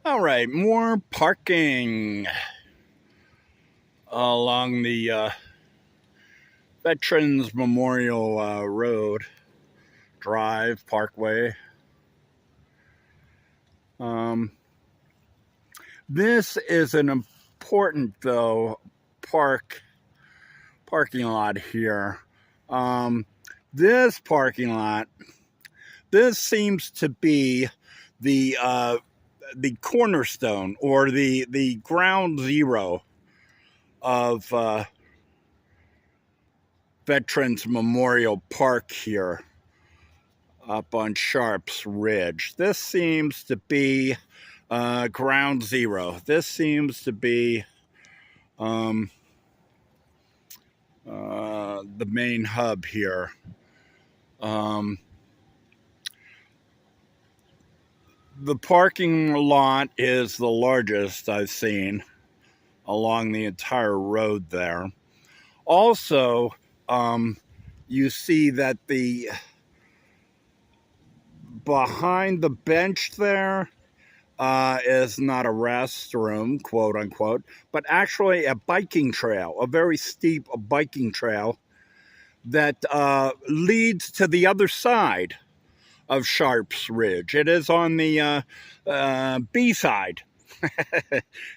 All right, more parking along the Veterans Memorial Road Drive Parkway. This is an important, though, parking lot here. This parking lot, this seems to be the cornerstone or the ground zero of Veterans Memorial Park here up on Sharps Ridge. This seems to be ground zero. This seems to be the main hub here. The parking lot is the largest I've seen along the entire road there. Also, you see that behind the bench there is not a restroom, quote unquote, but actually a biking trail, a very steep biking trail that leads to the other side of Sharps Ridge. It is on the B side,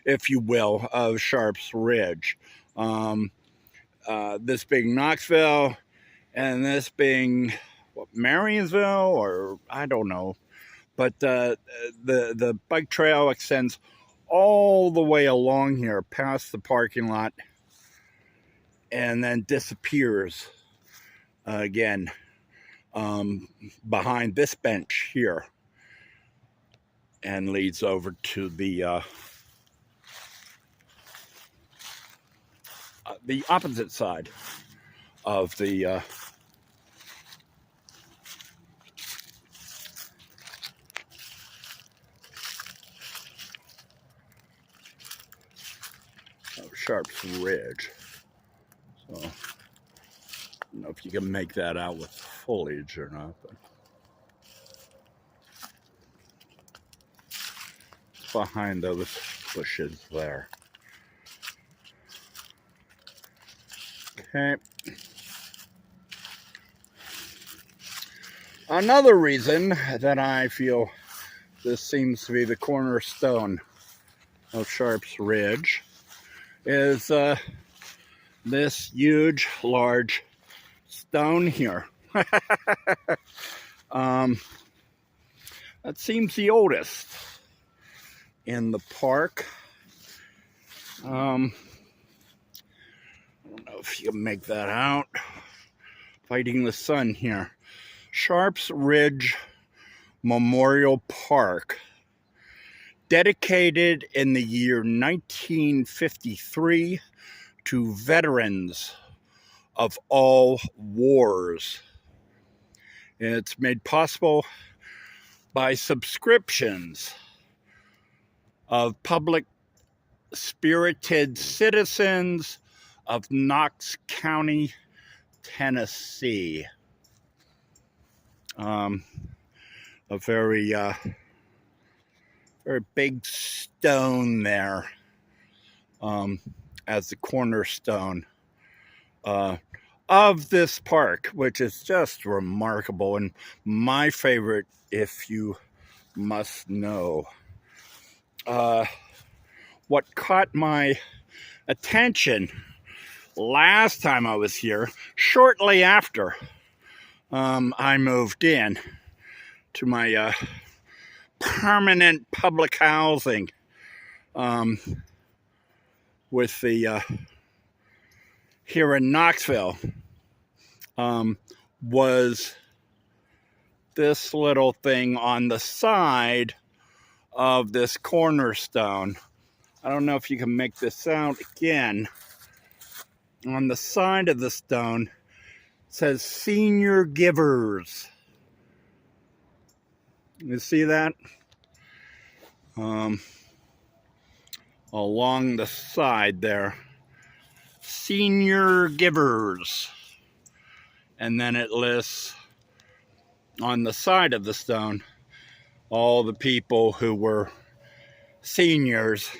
if you will, of Sharps Ridge. This being Knoxville, and this being Marysville, or I don't know. But the bike trail extends all the way along here, past the parking lot, and then disappears again behind this bench here, and leads over to the opposite side of the Sharps Ridge. So I don't know if you can make that out with foliage or not, but behind those bushes there. Okay. Another reason that I feel this seems to be the cornerstone of Sharps Ridge is this huge, large stone here. That seems the oldest in the park. I don't know if you can make that out. Fighting the sun here. Sharps Ridge Memorial Park, dedicated in the year 1953 to veterans of all wars. It's made possible by subscriptions of public-spirited citizens of Knox County, Tennessee. A very big stone there as the cornerstone of this park, which is just remarkable and my favorite, if you must know. What caught my attention last time I was here, shortly after I moved in to my permanent public housing with the here in Knoxville, was this little thing on the side of this cornerstone. I don't know if you can make this out again. On the side of the stone, it says Senior Givers. You see that? Along the side there. Senior Givers. And then it lists on the side of the stone all the people who were seniors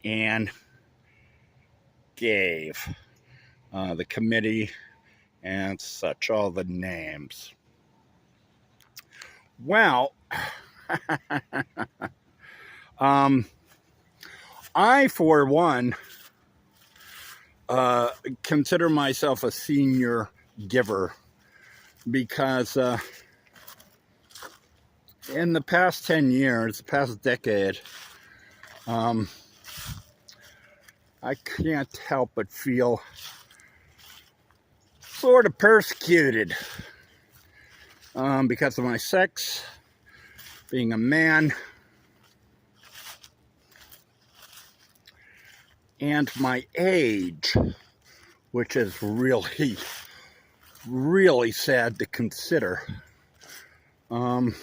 and gave the committee and such all the names. Well, I, for one, consider myself a senior giver because in the past 10 years, the past decade, I can't help but feel sort of persecuted because of my sex, being a man, and my age, which is really, really sad to consider. You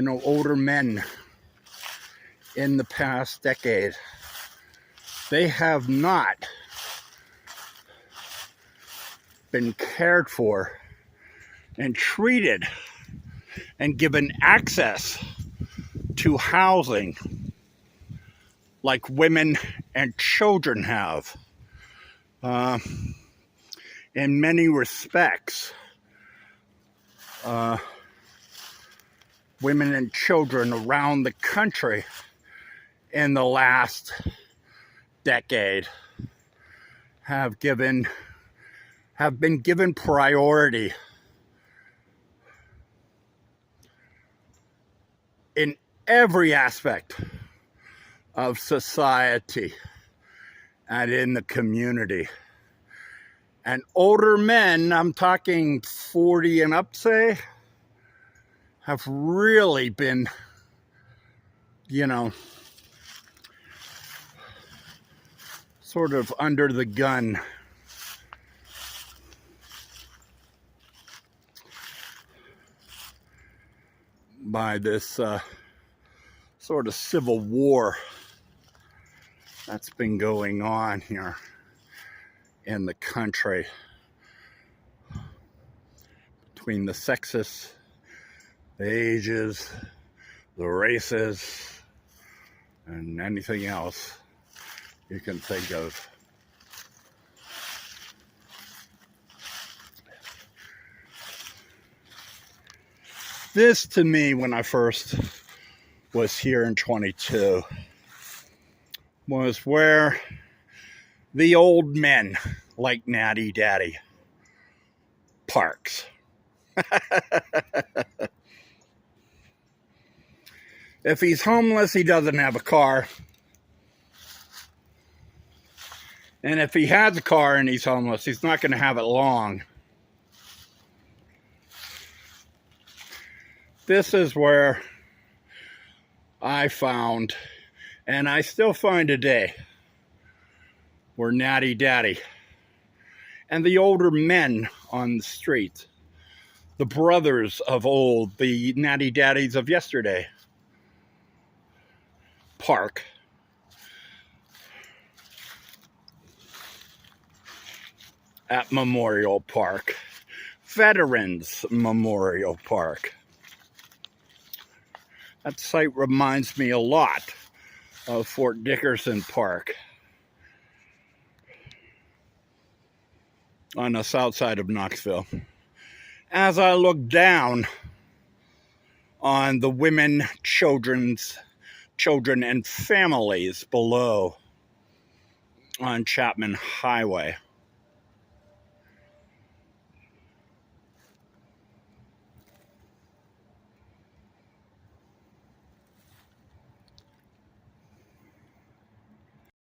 know, older men in the past decade, they have not been cared for and treated and given access to housing like women and children have. In many respects, women and children around the country in the last decade have been given priority in every aspect of society and in the community. And older men, I'm talking 40 and up, say, have really been, you know, sort of under the gun by this sort of civil war that's been going on here in the country between the sexes, the ages, the races, and anything else you can think of. This, to me, when I first was here in 22, was where the old men like Natty Daddy parks. If he's homeless, he doesn't have a car. And if he has a car and he's homeless, he's not going to have it long. This is where I found, and I still find today, where Natty Daddy and the older men on the street, the brothers of old, the Natty Daddies of yesterday, park. At Memorial Park, Veterans Memorial Park. That site reminds me a lot of Fort Dickerson Park on the south side of Knoxville. As I look down on the women, children and families below on Chapman Highway,